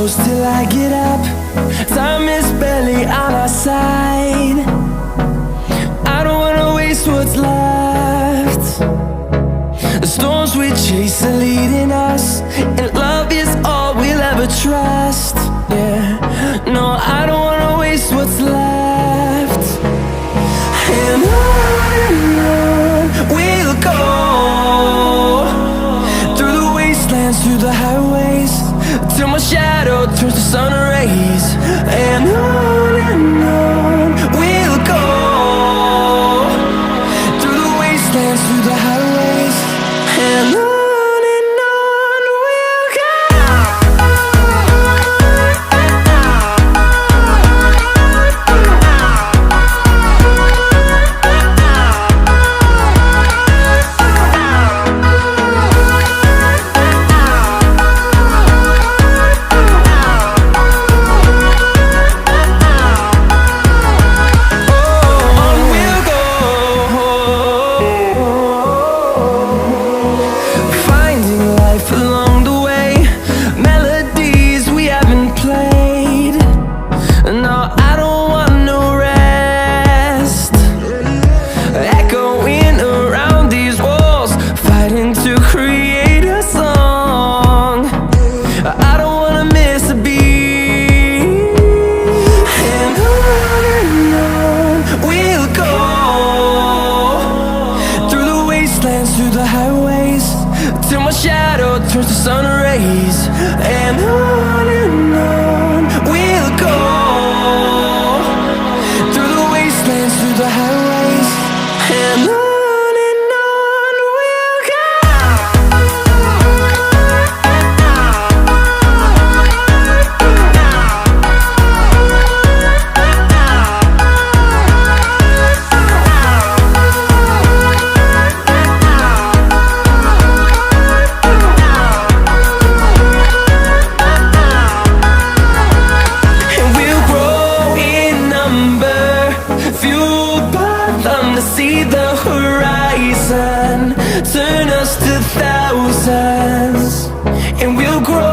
close till I get up. Time is barely on our side. I don't wanna waste what's left. The storms we chase are leading us, and love is all we'll ever trust. Yeah, no, I don't wanna waste what's left. And on we'll go, through the wastelands, through the highways, till my shadow turns to sun rays. And on we'll go, through the wastelands, through the highways, and on. Along the way, melodies we haven't played. No, I don't want no rest. Echoing around these walls, fighting to create a song. I don't wanna miss a beat. And on we'll go, through the wastelands, through the highways, till my shadow turns to sun rays. And on we'll go, through the wastelands, through the highways, and on we'll go. See the horizon turn us to thousands, and we'll grow